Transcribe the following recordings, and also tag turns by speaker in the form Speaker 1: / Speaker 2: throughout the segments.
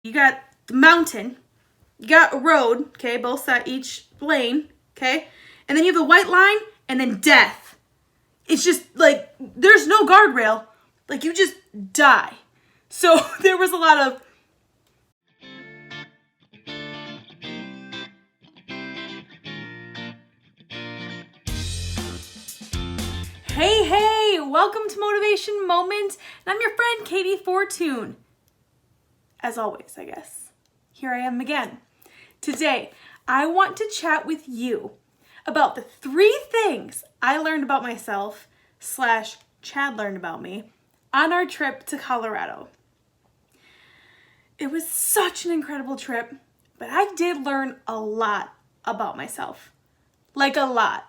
Speaker 1: You got the mountain, you got a road, okay, both sides, each lane, okay, and then you have the white line, and then death. It's just like, there's no guardrail. Like, you just die. So there was a lot of, hey, welcome to Motivation Moment, and I'm your friend Katie Fortune. As always, I guess. Here I am again. Today, I want to chat with you about the 3 things I learned about myself / Chad learned about me on our trip to Colorado. It was such an incredible trip, but I did learn a lot about myself. Like a lot.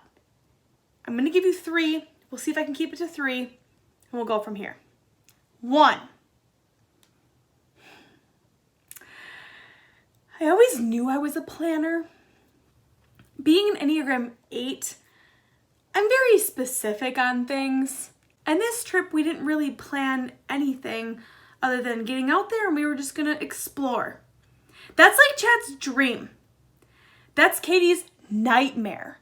Speaker 1: I'm going to give you 3. We'll see if I can keep it to 3, and we'll go from here. 1. I always knew I was a planner. Being an Enneagram 8, I'm very specific on things. And this trip, we didn't really plan anything other than getting out there and we were just gonna explore. That's like Chad's dream. That's Katie's nightmare.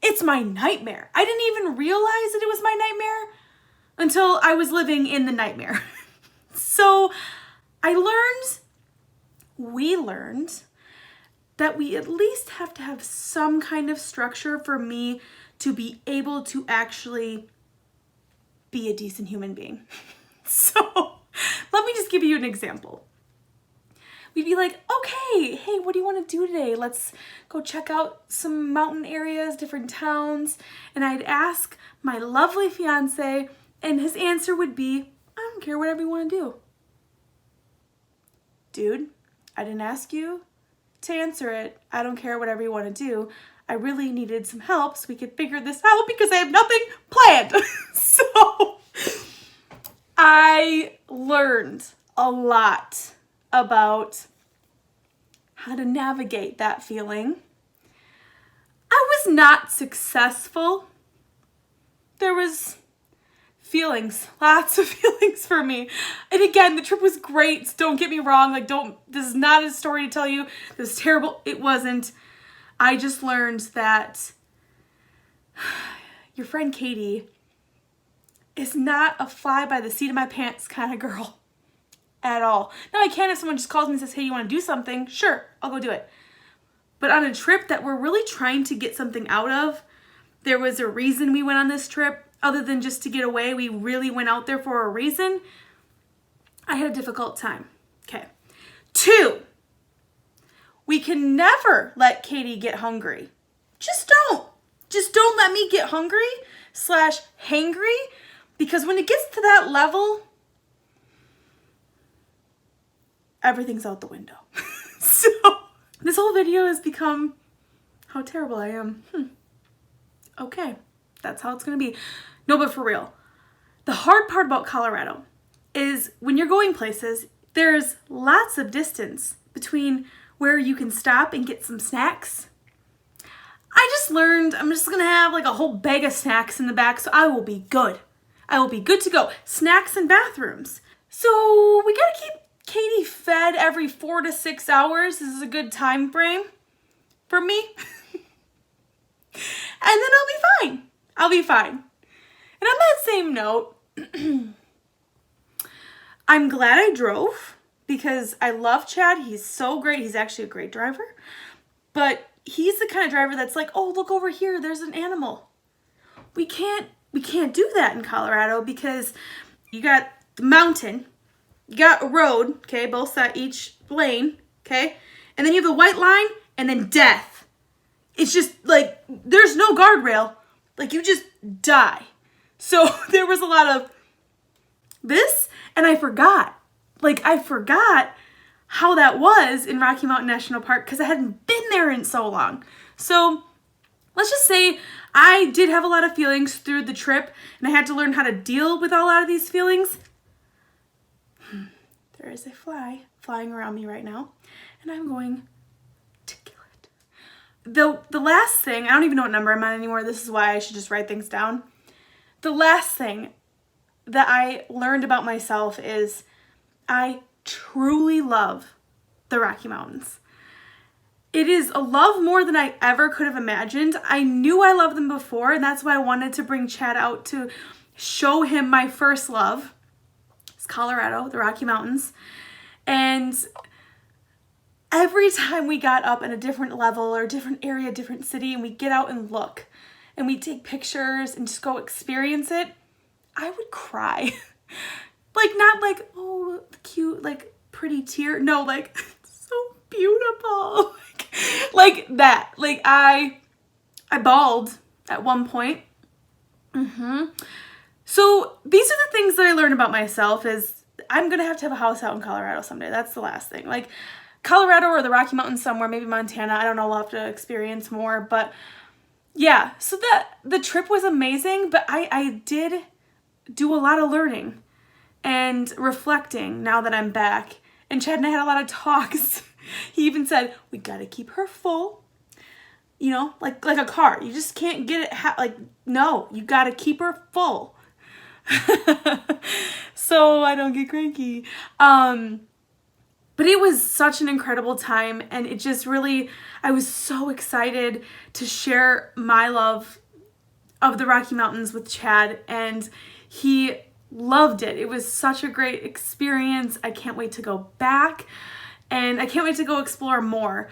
Speaker 1: It's my nightmare. I didn't even realize that it was my nightmare until I was living in the nightmare. So we learned that we at least have to have some kind of structure for me to be able to actually be a decent human being. So let me just give you an example. We'd be like, okay, hey, what do you want to do today? Let's go check out some mountain areas, different towns. And I'd ask my lovely fiance, and his answer would be, I don't care, whatever you want to do. Dude, I didn't ask you to answer it. I don't care, whatever you want to do. I really needed some help so we could figure this out because I have nothing planned. So I learned a lot about how to navigate that feeling. I was not successful. There was feelings, lots of feelings for me. And again, the trip was great. Don't get me wrong. This is not a story to tell you. This was terrible. It wasn't. I just learned that your friend Katie is not a fly by the seat of my pants kind of girl at all. Now I can if someone just calls me and says, hey, you want to do something? Sure, I'll go do it. But on a trip that we're really trying to get something out of, there was a reason we went on this trip. Other than just to get away, we really went out there for a reason. I had a difficult time. Okay. 2, we can never let Katie get hungry. Just don't. Just don't let me get hungry / hangry, because when it gets to that level, everything's out the window. So this whole video has become how terrible I am. Okay, that's how it's gonna be. No, but for real, the hard part about Colorado is when you're going places, there's lots of distance between where you can stop and get some snacks. I just learned I'm just gonna have like a whole bag of snacks in the back, so I will be good. I will be good to go. Snacks and bathrooms. So we gotta keep Katie fed every 4 to 6 hours. This is a good time frame for me. And then I'll be fine. I'll be fine. And on that same note, I'm glad I drove because I love Chad. He's so great. He's actually a great driver. But he's the kind of driver that's like, oh, look over here. There's an animal. We can't do that in Colorado because you got the mountain, you got a road, okay, both sides, each lane, okay, and then you have the white line and then death. It's just like, there's no guardrail. Like, you just die. So there was a lot of this, and I forgot. I forgot how that was in Rocky Mountain National Park because I hadn't been there in so long. So let's just say I did have a lot of feelings through the trip, and I had to learn how to deal with a lot of these feelings. There is a fly flying around me right now, and I'm going to kill it. The last thing, I don't even know what number I'm on anymore. This is why I should just write things down. The last thing that I learned about myself is I truly love the Rocky Mountains. It is a love more than I ever could have imagined. I knew I loved them before, and that's why I wanted to bring Chad out to show him my first love. It's Colorado, the Rocky Mountains. And every time we got up in a different level or different area, different city, and we get out and look, and we take pictures and just go experience it, I would cry. Like, not like, oh, cute, like, pretty tear. No, like, so beautiful. Like that. Like, I bawled at one point. So these are the things that I learned about myself is I'm going to have a house out in Colorado someday. That's the last thing. Like, Colorado or the Rocky Mountains somewhere, maybe Montana. I don't know. We'll have to experience more. But yeah, so the trip was amazing, but I did do a lot of learning and reflecting now that I'm back. And Chad and I had a lot of talks. He even said, we got to keep her full. You know, like a car. You just can't get it, no, you got to keep her full. So I don't get cranky. But it was such an incredible time, and it just really, I was so excited to share my love of the Rocky Mountains with Chad, and he loved it. It was such a great experience. I can't wait to go back, and I can't wait to go explore more.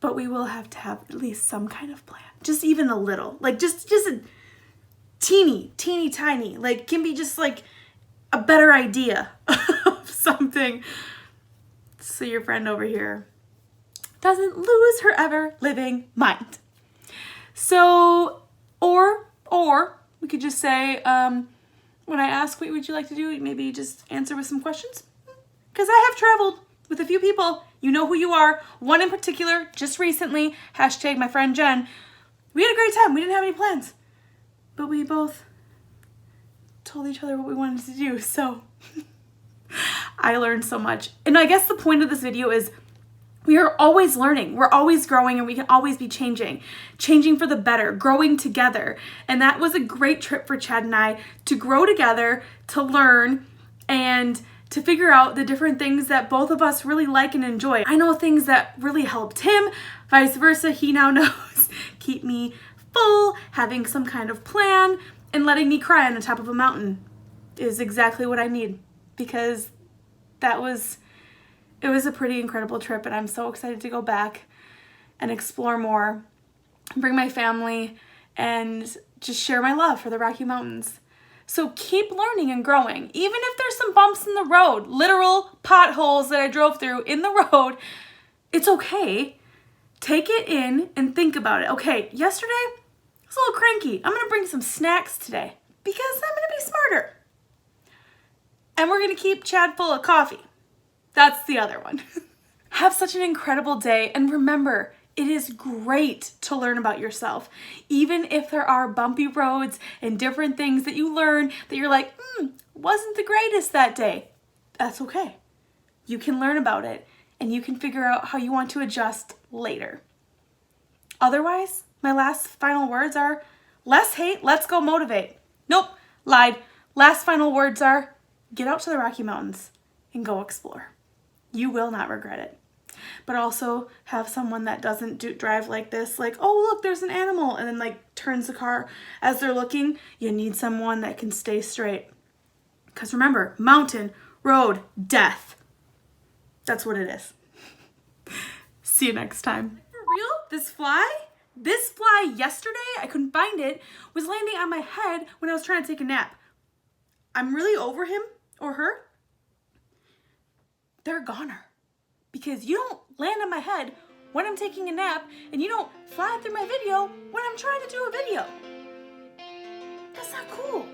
Speaker 1: But we will have to have at least some kind of plan. Just even a little. Like, just a teeny tiny. Like, can be just like a better idea of something. So your friend over here doesn't lose her ever living mind. So, or we could just say, when I ask what would you like to do, maybe just answer with some questions. Because I have traveled with a few people. You know who you are. One in particular, just recently, hashtag my friend Jen. We had a great time. We didn't have any plans. But we both told each other what we wanted to do. So I learned so much. And I guess the point of this video is we are always learning. We're always growing, and we can always be changing for the better, growing together. And that was a great trip for Chad and I to grow together, to learn, and to figure out the different things that both of us really like and enjoy. I know things that really helped him, vice versa. He now knows keep me full, having some kind of plan, and letting me cry on the top of a mountain is exactly what I need, because it was a pretty incredible trip, and I'm so excited to go back and explore more, bring my family, and just share my love for the Rocky Mountains. So keep learning and growing. Even if there's some bumps in the road, literal potholes that I drove through in the road, it's okay. Take it in and think about it. Okay, yesterday I was a little cranky. I'm going to bring some snacks today because I'm going to be smarter. And we're going to keep Chad full of coffee. That's the other one. Have such an incredible day, and remember, it is great to learn about yourself. Even if there are bumpy roads and different things that you learn that you're like, wasn't the greatest that day. That's okay. You can learn about it, and you can figure out how you want to adjust later. Otherwise, my last final words are, less hate, let's go motivate. Nope, lied. Last final words are, get out to the Rocky Mountains and go explore. You will not regret it. But also have someone that doesn't drive like this, like, oh, look, there's an animal, and then like turns the car as they're looking. You need someone that can stay straight. Because remember, mountain, road, death. That's what it is. See you next time. For real? This fly yesterday, I couldn't find it, was landing on my head when I was trying to take a nap. I'm really over him or her. They're a goner. Because you don't land on my head when I'm taking a nap, and you don't fly through my video when I'm trying to do a video. That's not cool.